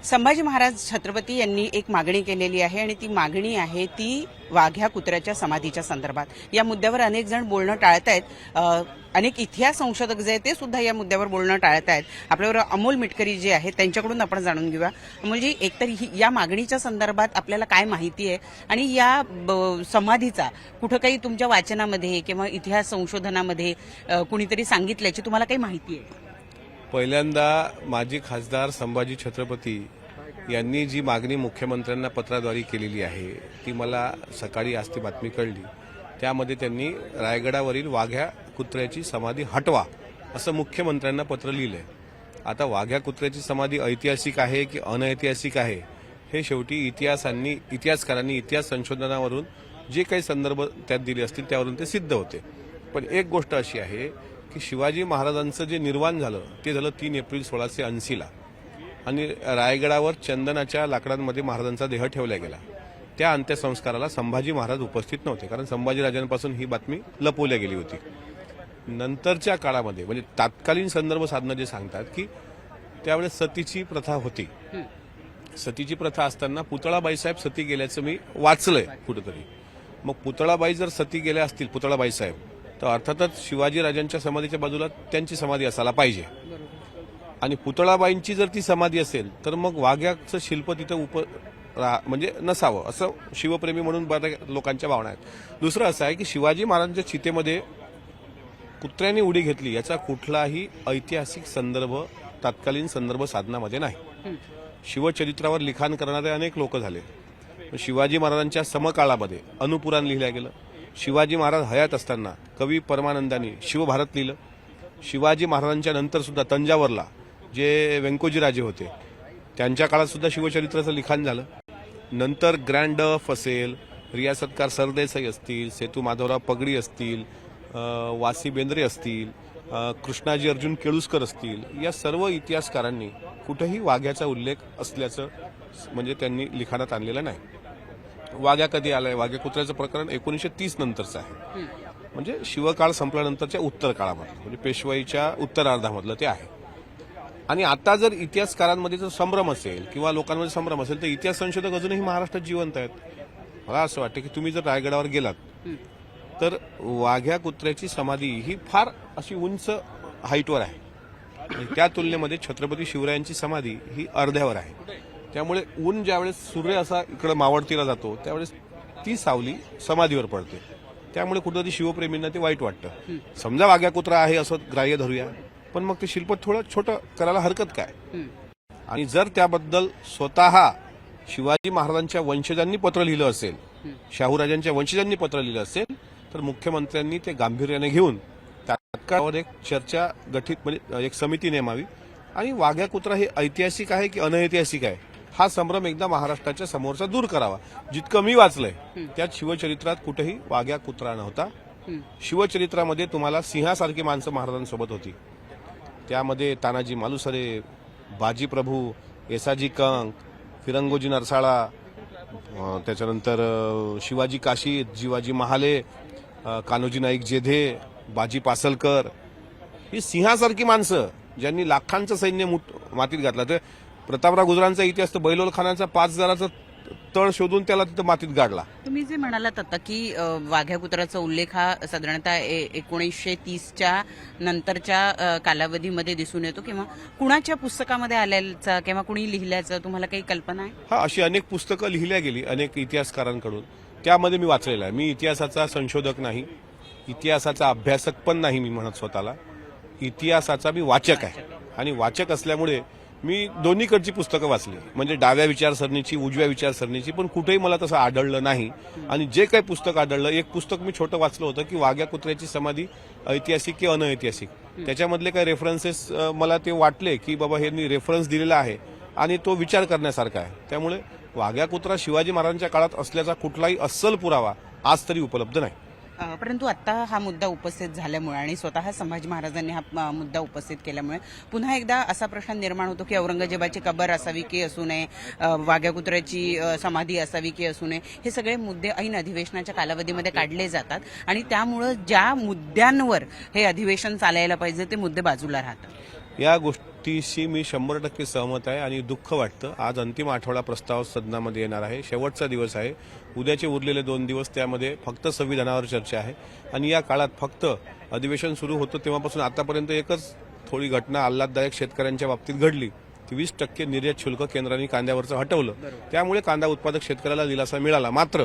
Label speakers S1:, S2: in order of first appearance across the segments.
S1: संभाजी महाराज छत्रपती यांनी एक मागणी केलेली आहे आणि ती मागणी आहे ती वाघ्या कुत्र्याच्या समाधीच्या संदर्भात। या मुद्द्यावर अनेक जण बोलणं टाळतायत, अनेक इतिहास संशोधक जे आहेत ते सुद्धा या मुद्द्यावर बोलणं टाळतायत। आपल्यावर अमोल मिटकरी जे आहेत त्यांच्याकडून आपण जाणून घेऊया। अमोलजी, एकतर या मागणीच्या संदर्भात आपल्याला काय माहिती आहे आणि या समाधीचा कुठं काही तुमच्या वाचनामध्ये किंवा इतिहास संशोधनामध्ये कुणीतरी सांगितल्याची तुम्हाला काही माहिती आहे?
S2: पहिल्यांदा माजी खासदार संभाजी छत्रपती यांनी जी मागणी मुख्यमंत्र्यांना पत्राद्वारे केलेली आहे ती मला सकाळी आज ती बातमी कळली। त्यामध्ये त्यांनी रायगडावरील वाघ्या कुत्र्याची समाधी हटवा असं मुख्यमंत्र्यांना पत्र लिहिलंय। आता वाघ्या कुत्र्याची समाधी ऐतिहासिक आहे की अनैतिहासिक आहे हे शेवटी इतिहासकारांनी इतिहास संशोधनावरून जे काही संदर्भ त्यात दिले असतील त्यावरून ते सिद्ध होते। पण एक गोष्ट अशी आहे की शिवाजी महाराजांचं जे निर्वाण झालं ते झालं 3 एप्रिल 1680 आणि रायगडावर चंदनाच्या लाकडांमध्ये महाराजांचा देह ठेवला गेला। त्या अंत्यसंस्काराला संभाजी महाराज उपस्थित नव्हते, कारण संभाजीराजांपासून ही बातमी लपवल्या गेली होती। नंतरच्या काळामध्ये म्हणजे तात्कालीन संदर्भ साधनं जे सांगतात की त्यावेळेस सतीची प्रथा होती। सतीची प्रथा असताना पुतळाबाई साहेब सती गेल्याचं मी वाचलंय कुठेतरी। मग पुतळाबाई जर सती गेल्या असतील पुतळाबाई साहेब, तर अर्थातच शिवाजीराजांच्या समाधीच्या बाजूला त्यांची समाधी असायला पाहिजे। आणि पुतळाबाईंची जर ती समाधी असेल तर मग वाघ्याचं शिल्प तिथं म्हणजे नसावं असं शिवप्रेमी म्हणून बऱ्याच लोकांच्या भावना आहेत। दुसरं असं आहे की शिवाजी महाराजांच्या चितेमध्ये कुत्र्यांनी उडी घेतली याचा कुठलाही ऐतिहासिक संदर्भ तत्कालीन संदर्भ साधनामध्ये नाही। शिवचरित्रावर लिखाण करणारे अनेक लोक झाले। शिवाजी महाराजांच्या समकाळामध्ये अनुपुराण लिहिलं गेलं। शिवाजी महाराज हयात असताना कवी परमानंदांनी शिवभारत लिहिलं। शिवाजी महाराजांच्या नंतर सुद्धा तंजावरला जे व्यंकोजी राजे होते त्यांच्या काळात सुद्धा शिवचरित्राचं लिखाण झालं। नंतर ग्रँड डफ असेल, रियासतकार सरदेसाई असतील, सेतू माधवराव पगडी असतील, वासी बेंद्रे असतील, कृष्णाजी अर्जुन केळुसकर असतील, या सर्व इतिहासकारांनी कुठेही वाघ्याचा उल्लेख असल्याचं म्हणजे त्यांनी लिखाणात आणलेलं नाही। वाघ्या कधी आलाय? वाघ्या कुत्र्याचं प्रकरण 1930 नंतरचं आहे, म्हणजे शिवकाळ संपल्यानंतरच्या उत्तर काळामध्ये, म्हणजे पेशवाईच्या उत्तरार्धामधलं ते आहे। आणि आता जर इतिहासकारांमध्ये जर संभ्रम असेल किंवा लोकांमध्ये संभ्रम असेल तर इतिहास संशोधक अजूनही महाराष्ट्रात जिवंत आहेत। मला असं वाटतं की तुम्ही जर रायगडावर गेलात तर वाघ्या कुत्र्याची समाधी ही फार अशी उंच हाईटवर आहे। त्या तुलनेमध्ये छत्रपती शिवरायांची समाधी ही अर्ध्यावर आहे। त्यामुळे ऊन ज्यावेळेस सूर्य असा इकडे मावळतीला जातो त्यावेळेस ती सावली समाधीवर पडते। त्यामुळे कुठेतरी शिवप्रेमींना ते वाईट वाटतं। समजा वाघ्या कुत्रा आहे असं ग्राह्य धरूया, पण मग ते शिल्प थोडं छोटं करायला हरकत काय? आणि जर त्याबद्दल स्वतः शिवाजी महाराजांच्या वंशजांनी पत्र लिहिलं असेल, शाहूराजांच्या वंशजांनी पत्र लिहिलं असेल, तर मुख्यमंत्र्यांनी ते गांभीर्याने घेऊन तात्काळ एक चर्चा गठीत म्हणजे एक समिती नेमावी आणि वाघ्या कुत्रा हे ऐतिहासिक आहे की अनैतिहासिक आहे हा संभ्रम एकदा महाराष्ट्राच्या समोरचा दूर करावा। जितकं मी वाचलंय त्यात शिवचरित्रात कुठेही वाघ्या कुत्रा नव्हता। शिवचरित्रामध्ये तुम्हाला सिंहासारखी माणसं महाराजांसोबत होती। त्यामध्ये तानाजी मालुसरे, बाजी प्रभू, येसाजी कंक, फिरंगोजी नरसाळा, त्याच्यानंतर शिवाजी काशी, जिवाजी महाले, कान्होजी नाईक जेधे, बाजी पासलकर, ही सिंहासारखी माणसं ज्यांनी लाखांचं सैन्य मातीत घातलं। तर प्रतापराव गुजरांचा इतिहास तर बैलोल खानाचा 5000चा तळ शोधून त्याला तिथं मातीत गाडला।
S1: तुम्ही जे म्हणालात आता की वाघ्या कुत्र्याचा उल्लेख हा साधारणतः 1930च्या नंतरच्या कालावधीमध्ये दिसून येतो किंवा कुणाच्या पुस्तकामध्ये आल्याचा किंवा कुणी लिहिल्याचं तुम्हाला काही कल्पना आहे?
S2: हा, अशी अनेक पुस्तकं लिहिल्या गेली अनेक इतिहासकारांकडून, त्यामध्ये मी वाचलेलं आहे। मी इतिहासाचा संशोधक नाही, इतिहासाचा अभ्यासक पण नाही मी म्हणत स्वतःला, इतिहासाचा मी वाचक आहे। आणि वाचक असल्यामुळे मी दोन्हीकडची पुस्तकं वाचली, म्हणजे डाव्या विचारसरणीची उजव्या विचारसरणीची, पण कुठेही मला तसं आढळलं नाही। आणि जे काही पुस्तक आढळलं, एक पुस्तक मी छोटं वाचलं होतं की वाघ्या कुत्र्याची समाधी ऐतिहासिक की अनैतिहासिक, त्याच्यामधले काही रेफरन्सेस मला ते वाटले की बाबा हे रेफरन्स दिलेला आहे आणि तो विचार करण्यासारखा आहे। त्यामुळे वाघ्या कुत्रा शिवाजी महाराजांच्या काळात असल्याचा कुठलाही अस्सल पुरावा आज तरी उपलब्ध नाही।
S1: परंतु आता हा मुद्दा उपस्थित झाल्यामुळे आणि स्वतः संभाजी महाराजांनी हा मुद्दा उपस्थित केल्यामुळे पुन्हा एकदा असा प्रश्न निर्माण होतो की औरंगजेबाची कबर असावी की असू नये, वाघ्या कुत्र्याची समाधी असावी की असू नये, हे सगळे मुद्दे ऐन अधिवेशनाच्या कालावधीमध्ये काढले जातात आणि त्यामुळे ज्या मुद्द्यांवर हे अधिवेशन चालायला पाहिजे ते मुद्दे बाजूला राहतात।
S2: या गोष्टी युक्तीशी मी 100% सहमत आहे आणि दुःख वाटतं. आज अंतिम आठवडा प्रस्ताव सदनामध्ये येणार आहे. शेवटचा दिवस आहे. उद्याचे उरलेले 2 दिवस त्यामध्ये फक्त संविधानावर चर्चा आहे आणि या काळात फक्त अधिवेशन सुरू होतं तेव्हापासून आतापर्यंत एकच थोडी घटना आल्हाददायक शेतकऱ्यांच्या बाबतीत घडली. 20% निर्यात शुल्क केंद्राने कांद्यावरचं हटवलं. त्यामुळे कांदा उत्पादक शेतकऱ्याला दिलासा मिळाला. मात्र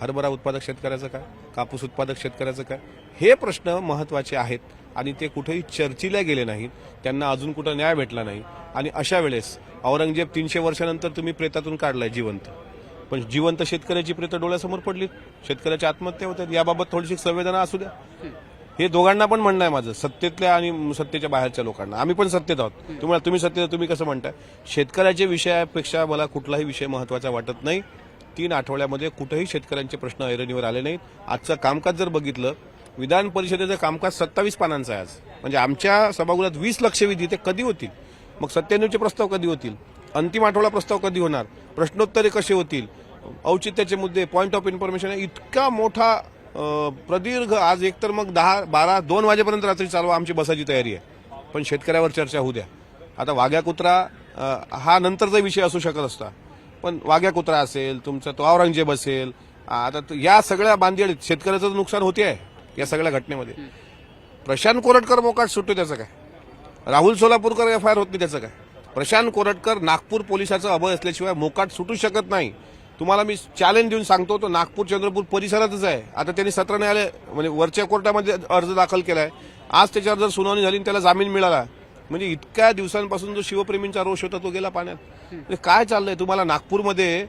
S2: हरभरा उत्पादक शेतकऱ्याचं काय, कापूस उत्पादक शेतकऱ्याचं काय, हे प्रश्न महत्वाचे आहेत आणि ते कुठेही चर्चेला गेले नाहीत. त्यांना अजून कुठं न्याय भेटला नाही. आणि अशा वेळेस औरंगजेब 300 वर्षानंतर तुम्ही प्रेतातून काढलाय जिवंत, पण जिवंत शेतकऱ्याची प्रेत डोळ्यासमोर पडलीत. शेतकऱ्याच्या आत्महत्या होतात. याबाबत थोडीशी संवेदना असू द्या. हे दोघांना पण म्हणणं आहे माझं, सत्तेतल्या आणि सत्तेच्या बाहेरच्या लोकांना. आम्ही पण सत्तेत आहोत. तुम्ही सत्तेत, तुम्ही कसं म्हणताय? शेतकऱ्याच्या विषयापेक्षा मला कुठलाही विषय महत्वाचा वाटत नाही. 3 आठवड्यामध्ये कुठेही शेतकऱ्यांचे प्रश्न ऐरणीवर आले नाहीत. आजचं कामकाज जर बघितलं, विधान परिषदेचं कामकाज 27 पानांचं आहे आज. म्हणजे आमच्या सभागृहात 20 लक्षवेधी ते कधी होतील? मग 97चे प्रस्ताव कधी होतील? अंतिम आठवडा प्रस्ताव कधी होणार? प्रश्नोत्तरे कसे होतील? औचित्याचे मुद्दे, पॉइंट ऑफ इन्फॉर्मेशन, इतका मोठा प्रदीर्घ, आज एकतर मग 10, 12, 2 वाजेपर्यंत रात्री चालवा, आमची बसायची तयारी आहे. पण शेतकऱ्यावर चर्चा होऊ द्या. आता वाघ्या कुत्रा हा नंतरचा विषय असू शकत असता, पण वाघ्या कुत्रा असेल, तुमचा तो औरंगजेब असेल, आता या सगळ्या बांधील शेतकऱ्याचं नुकसान होते आहे या सगळ्या घटनेमध्ये. प्रशांत कोरटकर मोकाट सुटतो त्याचं काय? राहुल सोलापूरकर एफआयआर होत नाही त्याचं काय? प्रशांत कोरटकर नागपूर पोलिसाचं अभय असल्याशिवाय मोकाट सुटू शकत नाही. तुम्हाला मी चॅलेंज देऊन सांगतो, तो नागपूर चंद्रपूर परिसरातच आहे. आता त्यांनी सत्र न्यायालय म्हणजे वरच्या कोर्टामध्ये अर्ज दाखल केलाय. आज त्याच्यावर जर सुनावणी झाली आणि त्याला जामीन मिळाला, म्हणजे इतक्या दिवसांपासून जो शिवप्रेमींचा रोष होता तो गेला पाण्यात. म्हणजे काय चाललंय? तुम्हाला नागपूरमध्ये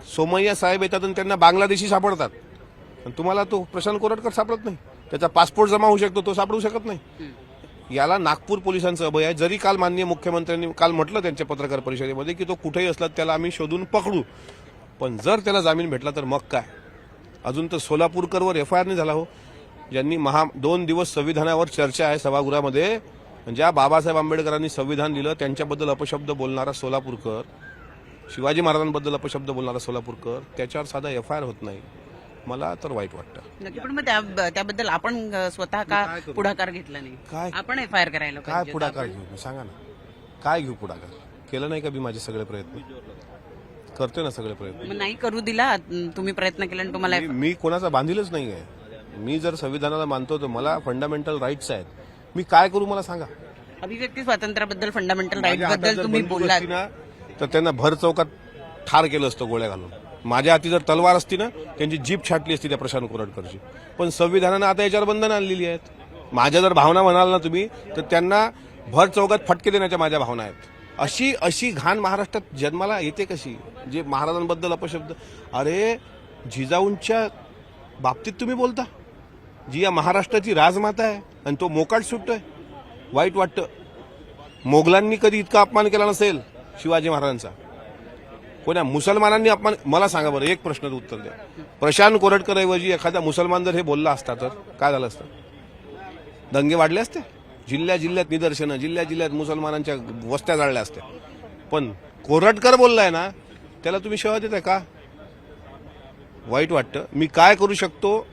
S2: सोमय्या साहेब येतात आणि त्यांना बांगलादेशी सापडतात, आणि तुम्हाला तो प्रशांत कोरटकर सापडत नाही. त्याचा पासपोर्ट जमा होऊ शकतो, तो सापडू शकत नाही. याला नागपूर पोलिसांचं अभय आहे. जरी काल माननीय मुख्यमंत्र्यांनी काल म्हटलं त्यांच्या पत्रकार परिषदेमध्ये की तो कुठेही असला त्याला आम्ही शोधून पकडू, पण जर त्याला जामीन भेटला तर मग काय? अजून तर सोलापूरकरवर एफआयआर नाही झाला हो. ज्यांनी 2 दिवस संविधानावर चर्चा आहे सभागृहामध्ये, ज्या बाबासाहेब आंबेडकरांनी संविधान लिहिलं त्यांच्याबद्दल अपशब्द बोलणारा सोलापूरकर, शिवाजी महाराजांबद्दल अपशब्द बोलणारा सोलापूरकर, त्याच्यावर साधा एफआयआर होत नाही. मला तर वाईट वाटतं.
S1: नक्की. पण मग त्याबद्दल आपण स्वतः का पुढाकार घेतला नाही?
S2: काय
S1: आपण एफआयआर करायला
S2: काय
S1: पाहिजे.
S2: पुढाकार घेऊ? सांगा ना, काय घेऊ पुढाकार? केलं नाही का मी माझे सगळे प्रयत्न? करतोय ना सगळे प्रयत्न.
S1: मग नाही करू दिला तुम्ही, प्रयत्न केला आणि तुम्हाला
S2: मी कोणाचा बांधीलच नाही आहे. मी जर संविधानाला मानतो तर मला फंडामेंटल राईट्स आहेत. मी काय करू मला सांगा?
S1: अभिव्यक्ती स्वातंत्र्याबद्दल, फंडामेंटल राईट
S2: माझ्या हातात
S1: बद्दल
S2: जर
S1: तुम्ही
S2: बंदूक
S1: बोललात
S2: असती ना, तर त्यांना भर चौकात ठार केलं असतं गोळ्या घालून. माझ्या हाती जर तलवार असती ना, त्यांची जीप छाटली असती त्या प्रशांत कोरटकरची. पण संविधानानं आता याच्यावर बंधनं आणलेली आहेत. माझ्या जर भावना म्हणाल ना तुम्ही, तर त्यांना भर चौकात फटके देण्याच्या माझ्या भावना आहेत. अशी घाण महाराष्ट्रात जन्माला येते कशी? जे महाराजांबद्दल अपशब्द. अरे जिजाऊंच्या बाबतीत तुम्ही बोलता, जी या महाराष्ट्राची राजमाता आहे, आणि तो मोकाट सुटतोय. वाईट वाटतं. मोगलांनी कधी इतका अपमान केला नसेल शिवाजी महाराजांचा. कोण्या मुसलमानांनी अपमान? मला सांगा बरं, एक प्रश्नाचं उत्तर द्या. प्रशांत कोरटकर ऐवजी एखादा मुसलमान जर हे बोलला असता तर काय झालं असतं? दंगे वाढले असते. जिल्ह्यात निदर्शनं, जिल्ह्यात मुसलमानांच्या वस्त्या जाळल्या असत्या. पण कोरटकर बोललाय ना, त्याला तुम्ही शिवा देताय का? वाईट वाटतं. मी काय करू शकतो?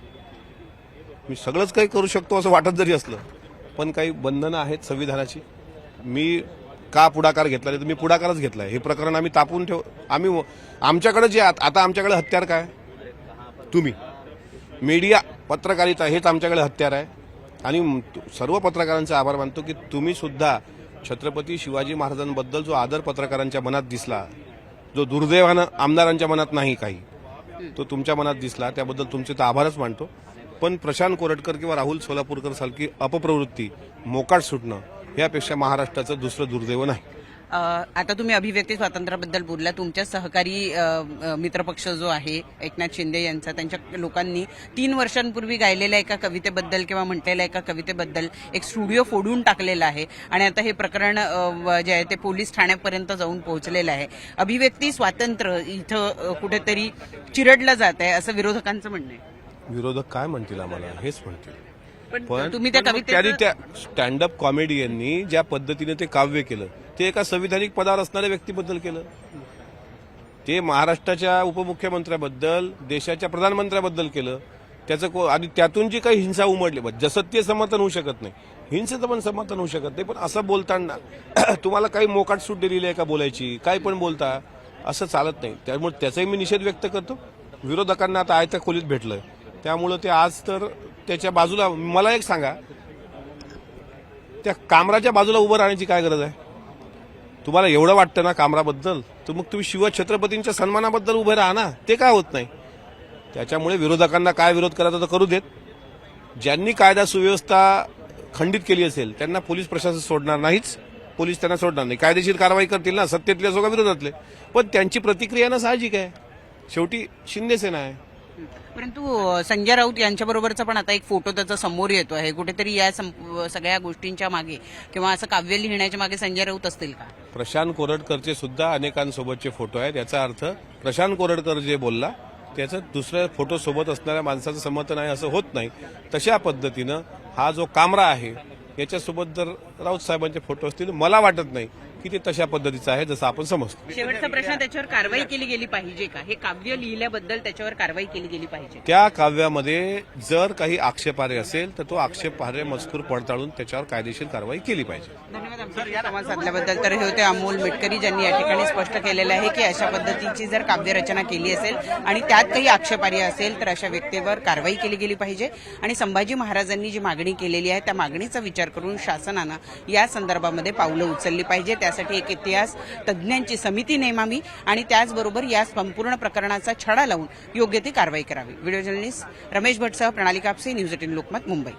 S2: मी सगळंच काही करू शकतो असं वाटत जरी असलं, पण काही बंधनं आहेत संविधानाची. मी का पुढाकार घेतला नाही? तर मी पुढाकारच घेतलाय. हे प्रकरण आम्ही तापून आम्ही आमच्याकडे जे आता आमच्याकडे हत्यार काय? तुम्ही मीडिया, पत्रकारिता, हेच आमच्याकडे हत्यार आहे. आणि सर्व पत्रकारांचा आभार मानतो की तुम्ही सुद्धा छत्रपती शिवाजी महाराजांबद्दल जो आदर पत्रकारांच्या मनात दिसला, जो दुर्दैवानं आमदारांच्या मनात नाही काही, तो तुमच्या मनात दिसला, त्याबद्दल तुमचे तर आभारच मानतो. पण प्रशांत कोरटकर किंवा राहुल सोलापूरकर सारखी अपप्रवृत्ती, मोकाट सुटणं, यापेक्षा महाराष्ट्राचं दुसरं दुर्दैव नाही.
S1: आता तुम्ही अभिव्यक्ती स्वातंत्र्याबद्दल बोलला. तुमच्या सहकारी मित्रपक्ष जो आहे एकनाथ शिंदे यांचा, त्यांच्या लोकांनी 3 वर्षांपूर्वी गायलेल्या एका कवितेबद्दल किंवा म्हटलेल्या एका कवितेबद्दल एक स्टुडिओ फोडून टाकलेला आहे आणि आता हे प्रकरण जे आहे ते पोलीस ठाण्यापर्यंत जाऊन पोहोचलेलं आहे. अभिव्यक्ती स्वातंत्र्य इथं कुठेतरी चिरडलं जात आहे असं विरोधकांचं म्हणणं आहे.
S2: विरोधक काय म्हणतील आम्हाला? हेच म्हणतील.
S1: पण तुम्ही त्या
S2: त्यांनी त्या स्टँडअप कॉमेडियननी ज्या पद्धतीने ते काव्य केलं, ते एका संविधानिक पदावर असणाऱ्या व्यक्तीबद्दल केलं. ते महाराष्ट्राच्या उपमुख्यमंत्र्याबद्दल, देशाच्या प्रधानमंत्र्याबद्दल केलं. त्याचं आणि त्यातून जी काही हिंसा उमडली, जसं ते समर्थन होऊ शकत नाही. हिंसेचं पण समर्थन होऊ शकत नाही. पण असं बोलताना तुम्हाला काही मोकाट सूट दिलेली आहे का बोलायची, काय पण बोलता, असं चालत नाही. त्यामुळे त्याचाही मी निषेध व्यक्त करतो. विरोधकांना आता आयत्या खोलीत भेटलंय, त्यामुळं ते आज तर त्याच्या बाजूला. मला एक सांगा, त्या कामराच्या बाजूला उभं राहण्याची काय गरज आहे? तुम्हाला एवढं वाटतं ना कामराबद्दल, तर मग तुम्ही शिवछत्रपतींच्या सन्मानाबद्दल उभे राहा ना. ते काय होत नाही. त्याच्यामुळे विरोधकांना काय विरोध करायचा तर करू देत. ज्यांनी कायदा सुव्यवस्था खंडित केली असेल त्यांना पोलीस प्रशासन सोडणार नाहीच. पोलीस त्यांना सोडणार नाही. कायदेशीर कारवाई करतील ना, सत्तेतले असो का विरोधातले. पण त्यांची प्रतिक्रिया ना साहजिक आहे. शेवटी शिंदेसेना आहे.
S1: परंतु संजय राऊत यांच्याबरोबरचा पण आता एक फोटो त्याचा समोर येतो आहे. कुठेतरी या सगळ्या गोष्टींच्या मागे किंवा असं काव्य लिहिण्याच्या मागे संजय राऊत असतील का?
S2: प्रशांत कोरटकरचे सुद्धा अनेकांसोबतचे फोटो आहेत. याचा अर्थ प्रशांत कोरटकर जे बोलला त्याचं दुसऱ्या फोटो सोबत असणाऱ्या माणसाचं समर्थन आहे असं होत नाही. तशा पद्धतीनं हा जो कामरा आहे याच्यासोबत जर राऊत साहेबांचे फोटो असतील, मला वाटत नाही की ते तशा पद्धतीचं आहे जसं आपण समजतो.
S1: शेवटचा प्रश्न, त्याच्यावर कारवाई केली गेली पाहिजे का? हे काव्य लिहिल्याबद्दल त्याच्यावर कारवाई केली गेली पाहिजे?
S2: त्या काव्यामध्ये जर काही आक्षेपार्ह असेल तर तो आक्षेपार्ह मजकूर पडताळून त्याच्यावर कायदेशीर कारवाई केली पाहिजे.
S1: धन्यवाद आमच्याशी संवाद साधल्याबद्दल. तर हे होते अमोल मिटकरी, ज्यांनी या ठिकाणी स्पष्ट केलेलं आहे की अशा पद्धतीची जर काव्यरचना केली असेल आणि त्यात काही आक्षेपार्ह असेल तर अशा व्यक्तीवर कारवाई केली गेली पाहिजे. आणि संभाजी महाराजांनी जी मागणी केलेली आहे त्या मागणीचा विचार करून शासनानं या संदर्भामध्ये पावलं उचलली पाहिजे. त्यासाठी एक इतिहास तज्ज्ञांची समिती नेमावी आणि त्याचबरोबर या संपूर्ण प्रकरणाचा छडा लावून योग्य ती कारवाई करावी. व्हिडिओ जर्नलिस्ट रमेश भटसह प्रणाली कापसे, न्यूज 18 लोकमत, मुंबई.